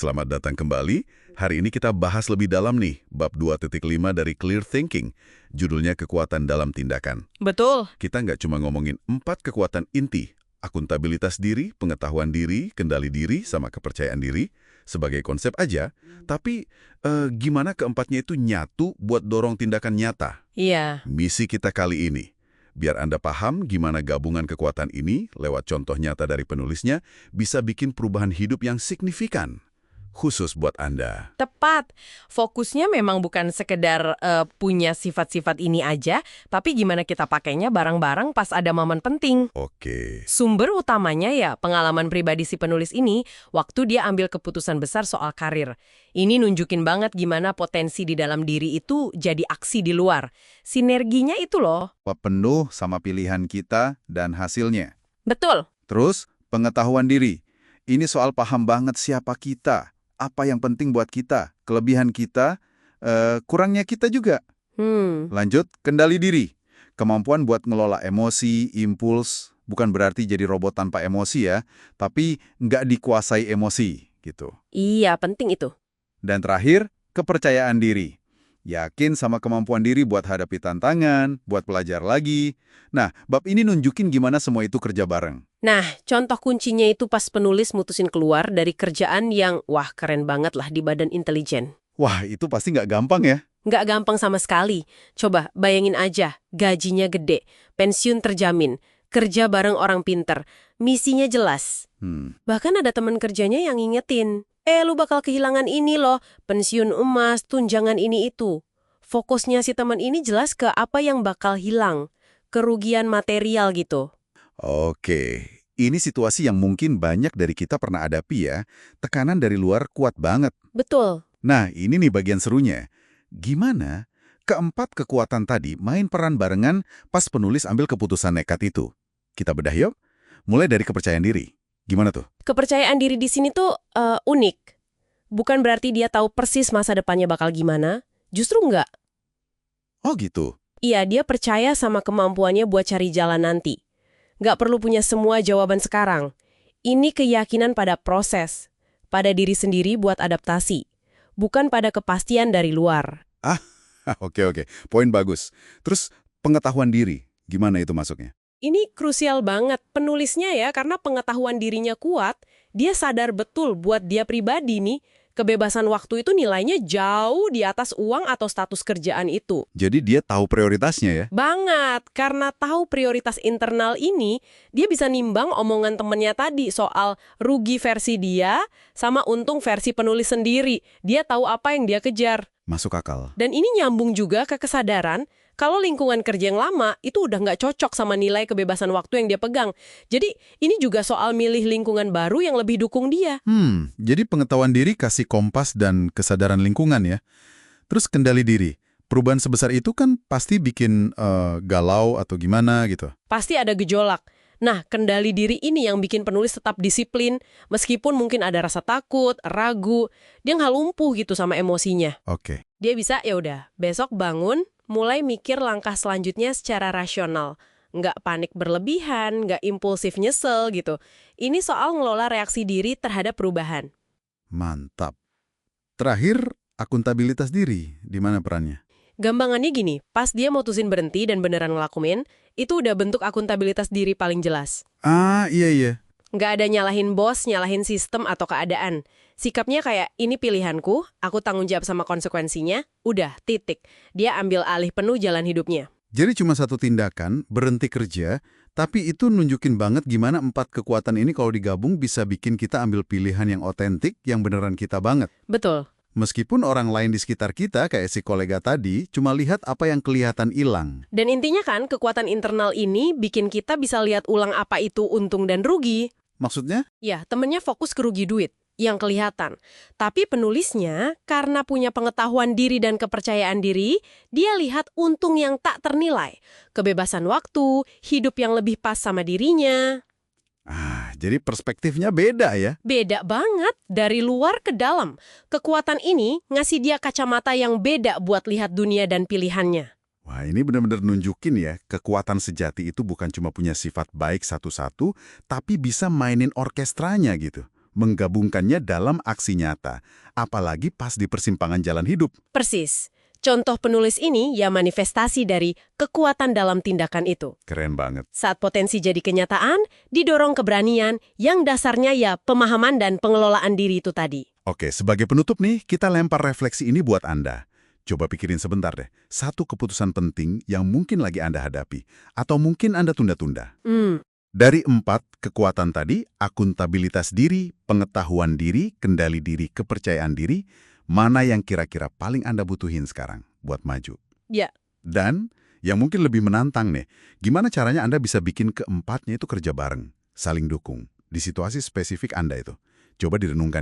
Selamat datang kembali. Hari ini kita bahas lebih dalam nih, bab 2.5 dari Clear Thinking. Judulnya kekuatan dalam tindakan. Betul. Kita nggak cuma ngomongin 4 kekuatan inti, akuntabilitas diri, pengetahuan diri, kendali diri, sama kepercayaan diri, sebagai konsep aja, tapi gimana keempatnya itu nyatu buat dorong tindakan nyata? Iya. Misi kita kali ini, biar Anda paham gimana gabungan kekuatan ini, lewat contoh nyata dari penulisnya, bisa bikin perubahan hidup yang signifikan. Khusus buat Anda. Tepat. Fokusnya memang bukan sekedar punya sifat-sifat ini aja, tapi gimana kita pakainya bareng-bareng pas ada momen penting. Oke. Sumber utamanya ya pengalaman pribadi si penulis ini waktu dia ambil keputusan besar soal karir. Ini nunjukin banget gimana potensi di dalam diri itu jadi aksi di luar. Sinerginya itu loh. Penuh sama pilihan kita dan hasilnya. Betul. Terus, pengetahuan diri. Ini soal paham banget siapa kita, apa yang penting buat kita, kelebihan kita, kurangnya kita juga. Lanjut, kendali diri. Kemampuan buat ngelola emosi, impuls, bukan berarti jadi robot tanpa emosi ya, tapi nggak dikuasai emosi, gitu. Iya, penting itu. Dan terakhir, kepercayaan diri. Yakin sama kemampuan diri buat hadapi tantangan, buat belajar lagi. Nah, bab ini nunjukin gimana semua itu kerja bareng. Nah, contoh kuncinya itu pas penulis mutusin keluar dari kerjaan yang, wah keren banget lah di badan intelijen. Wah, itu pasti nggak gampang ya. Nggak gampang sama sekali. Coba bayangin aja, gajinya gede, pensiun terjamin, kerja bareng orang pinter, misinya jelas. Bahkan ada teman kerjanya yang ngingetin, lu bakal kehilangan ini loh, pensiun emas, tunjangan ini itu. Fokusnya si teman ini jelas ke apa yang bakal hilang, kerugian material gitu. Oke, ini situasi yang mungkin banyak dari kita pernah hadapi ya. Tekanan dari luar kuat banget. Betul. Nah, ini nih bagian serunya. Gimana keempat kekuatan tadi main peran barengan pas penulis ambil keputusan nekat itu? Kita bedah yuk. Mulai dari kepercayaan diri. Gimana tuh? Kepercayaan diri di sini tuh unik. Bukan berarti dia tahu persis masa depannya bakal gimana. Justru enggak. Oh gitu. Iya, dia percaya sama kemampuannya buat cari jalan nanti. Nggak perlu punya semua jawaban sekarang. Ini keyakinan pada proses, pada diri sendiri buat adaptasi, bukan pada kepastian dari luar. Oke. Poin bagus. Terus pengetahuan diri, gimana itu masuknya? Ini krusial banget penulisnya ya, karena pengetahuan dirinya kuat, dia sadar betul buat dia pribadi nih, kebebasan waktu itu nilainya jauh di atas uang atau status kerjaan itu. Jadi dia tahu prioritasnya ya? Banget, karena tahu prioritas internal ini, dia bisa nimbang omongan temennya tadi soal rugi versi dia sama untung versi penulis sendiri. Dia tahu apa yang dia kejar. Masuk akal. Dan ini nyambung juga ke kesadaran kalau lingkungan kerja yang lama itu udah nggak cocok sama nilai kebebasan waktu yang dia pegang. Jadi ini juga soal milih lingkungan baru yang lebih dukung dia. Jadi pengetahuan diri kasih kompas dan kesadaran lingkungan ya. Terus kendali diri. Perubahan sebesar itu kan pasti bikin galau atau gimana gitu. Pasti ada gejolak. Nah, kendali diri ini yang bikin penulis tetap disiplin, meskipun mungkin ada rasa takut, ragu, dia nggak lumpuh gitu sama emosinya. Oke. Dia bisa, ya udah, besok bangun, mulai mikir langkah selanjutnya secara rasional. Nggak panik berlebihan, nggak impulsif nyesel gitu. Ini soal ngelola reaksi diri terhadap perubahan. Mantap. Terakhir, akuntabilitas diri. Di mana perannya? Gampangannya gini, pas dia mutusin berhenti dan beneran ngelakuin, itu udah bentuk akuntabilitas diri paling jelas. Iya. Nggak ada nyalahin bos, nyalahin sistem atau keadaan. Sikapnya kayak, ini pilihanku, aku tanggung jawab sama konsekuensinya, udah, titik. Dia ambil alih penuh jalan hidupnya. Jadi cuma satu tindakan, berhenti kerja, tapi itu nunjukin banget gimana 4 kekuatan ini kalau digabung bisa bikin kita ambil pilihan yang otentik, yang beneran kita banget. Betul. Meskipun orang lain di sekitar kita, kayak si kolega tadi, cuma lihat apa yang kelihatan hilang. Dan intinya kan, kekuatan internal ini bikin kita bisa lihat ulang apa itu untung dan rugi. Maksudnya? Ya, temennya fokus ke rugi duit, yang kelihatan. Tapi penulisnya, karena punya pengetahuan diri dan kepercayaan diri, dia lihat untung yang tak ternilai. Kebebasan waktu, hidup yang lebih pas sama dirinya. Jadi perspektifnya beda ya? Beda banget, dari luar ke dalam. Kekuatan ini ngasih dia kacamata yang beda buat lihat dunia dan pilihannya. Wah, ini benar-benar nunjukin ya, kekuatan sejati itu bukan cuma punya sifat baik satu-satu, tapi bisa mainin orkestranya gitu. menggabungkannya dalam aksi nyata, apalagi pas di persimpangan jalan hidup. Persis. Contoh penulis ini ya manifestasi dari kekuatan dalam tindakan itu. Keren banget. Saat potensi jadi kenyataan, didorong keberanian yang dasarnya ya pemahaman dan pengelolaan diri itu tadi. Oke, sebagai penutup nih, kita lempar refleksi ini buat Anda. Coba pikirin sebentar deh, satu keputusan penting yang mungkin lagi Anda hadapi, atau mungkin Anda tunda-tunda. Dari 4 kekuatan tadi, akuntabilitas diri, pengetahuan diri, kendali diri, kepercayaan diri, mana yang kira-kira paling Anda butuhin sekarang buat maju? Ya. Dan yang mungkin lebih menantang nih, gimana caranya Anda bisa bikin keempatnya itu kerja bareng, saling dukung, di situasi spesifik Anda itu? Coba direnungkan.